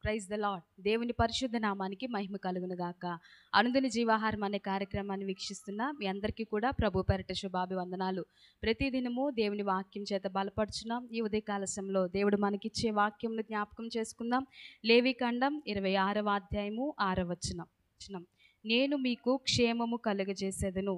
Praise the lord. దేవుని పరిశుద్ధ నామానికి మహిమ కలుగును గాక. అనుదిన జీవాహారం అనే కార్యక్రమాన్ని వీక్షిస్తున్న మీ అందరికీ కూడా ప్రభు పేరిట శుభాభివందనాలు. ప్రతిదినము దేవుని వాక్యం చేత బలపడుచున్నాం. ఈ ఉదయకాల సమయంలో దేవుడు మనకిచ్చే వాక్యంను జ్ఞాపకం చేసుకుందాం. లేవికాండం 26వ అధ్యాయము 6వ వచనం. నేను మీకు క్షేమము కలుగజేసేదను.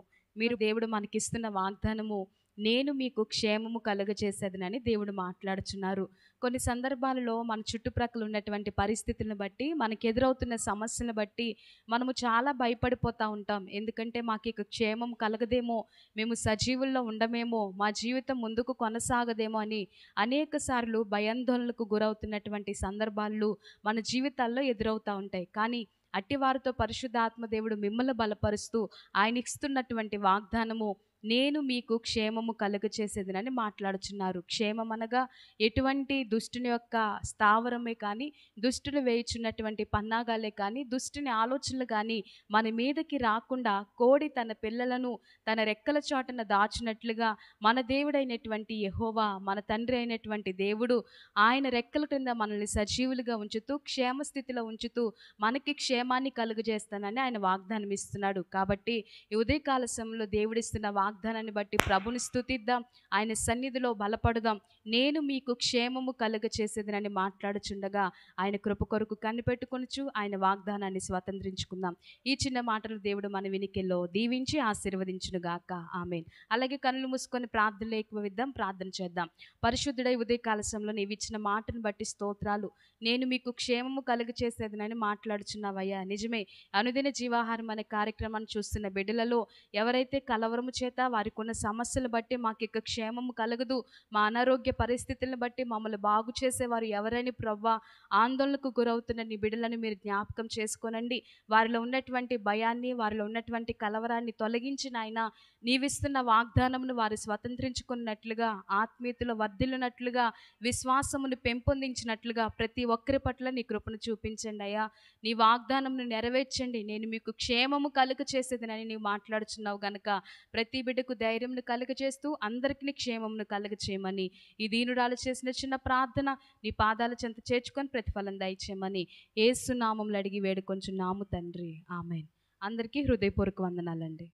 దేవుడు మనకిస్తున్న వాగ్దానము, నేను మీకు క్షేమము కలుగజేసేదనని దేవుడు మాట్లాడుచున్నారు. కొన్ని సందర్భాలలో మన చుట్టుప్రక్కల ఉన్నటువంటి పరిస్థితులను బట్టి, మనకు ఎదురవుతున్న సమస్యలను బట్టి మనము చాలా భయపడిపోతూ ఉంటాం. ఎందుకంటే మాకు ఇక క్షేమం కలగదేమో, మేము సజీవుల్లో ఉండమేమో, మా జీవితం ముందుకు కొనసాగదేమో అని అనేక సార్లు భయాందోళనకు గురవుతున్నటువంటి సందర్భాలు మన జీవితాల్లో ఎదురవుతూ ఉంటాయి. కానీ అట్టివారితో పరిశుద్ధాత్మ దేవుడు మిమ్మల్ని బలపరుస్తూ ఆయన ఇస్తున్నటువంటి వాగ్దానము, నేను మీకు క్షేమము కలుగచేసేదనని మాట్లాడుచున్నారు. క్షేమం అనగా ఎటువంటి దుష్టుని యొక్క స్థావరమే కానీ, దుష్టులు వేయుచున్నటువంటి పన్నాగాలే కానీ, దుష్టుని ఆలోచనలు కానీ మన మీదకి రాకుండా కోడి తన పిల్లలను తన రెక్కల చాటున దాచినట్లుగా మన దేవుడైనటువంటి యెహోవా, మన తండ్రి అయినటువంటి దేవుడు ఆయన రెక్కల క్రింద మనల్ని సజీవులుగా ఉంచుతూ, క్షేమస్థితిలో ఉంచుతూ మనకి క్షేమాన్ని కలుగజేస్తానని ఆయన వాగ్దానం ఇస్తున్నాడు. కాబట్టి ఈ ఉదయకాల సమయంలో దేవుడిస్తున్న వాగ్దానాన్ని బట్టి ప్రభుని స్తుతిద్దాం, ఆయన సన్నిధిలో బలపడదాం. నేను మీకు క్షేమము కలుగచేసేదనని మాట్లాడుచుండగా ఆయన కృప కొరకు కనిపెట్టుకొనుచు ఆయన వాగ్దానాన్ని స్వతంత్రించుకుందాం. ఈ చిన్న మాటలు దేవుడు మన వినికిల్లో దీవించి ఆశీర్వదించునుగాక. ఆమేన్. అలాగే కన్నులు మూసుకొని ప్రార్థనలు ఎక్కువిద్దాం, ప్రార్థన చేద్దాం. పరిశుద్ధుడై ఉదయకాల సమయంలో నీవు ఇచ్చిన మాటను బట్టి స్తోత్రాలు. నేను మీకు క్షేమము కలుగచేసేదనని మాట్లాడుచున్నావయ్యా. నిజమే, అనుదిన జీవాహారం అనే కార్యక్రమాన్ని చూస్తున్న బిడ్డలలో ఎవరైతే కలవరము చేత వారికి ఉన్న సమస్యలు బట్టి మాకు ఇక క్షేమము కలగదు, మా అనారోగ్య పరిస్థితులను బట్టి మమ్మల్ని బాగు చేసేవారు ఎవరైనా ప్రవ్వా ఆందోళనకు గురవుతున్న నీ బిడ్డలను మీరు జ్ఞాపకం చేసుకోనండి. వారిలో ఉన్నటువంటి భయాన్ని, వారిలో ఉన్నటువంటి కలవరాన్ని తొలగించిన ఆయన నీవిస్తున్న వాగ్దానమును వారు స్వతంత్రించుకున్నట్లుగా, ఆత్మీయతలో వర్ధిల్లునట్లుగా, విశ్వాసమును పెంపొందించినట్లుగా ప్రతి ఒక్కరి పట్ల నీ కృపను చూపించండి అయ్యా. నీ వాగ్దానమును నెరవేర్చండి. నేను మీకు క్షేమము కలుగచేసేదనని నీవు మాట్లాడుచున్నావు గనుక ప్రతి బిడ్డకు ధైర్యంను కలుగజేస్తూ అందరికీ క్షేమమును కలుగచేయమని ఈ దీనురాలు చేసిన చిన్న ప్రార్థన నీ పాదాల చెంత చేర్చుకొని ప్రతిఫలం దయచేయమని యేసు నామములో అడిగి వేడుకొంచున్నాము తండ్రి. ఆమేన్. అందరికీ హృదయపూర్వక వందనాలండి.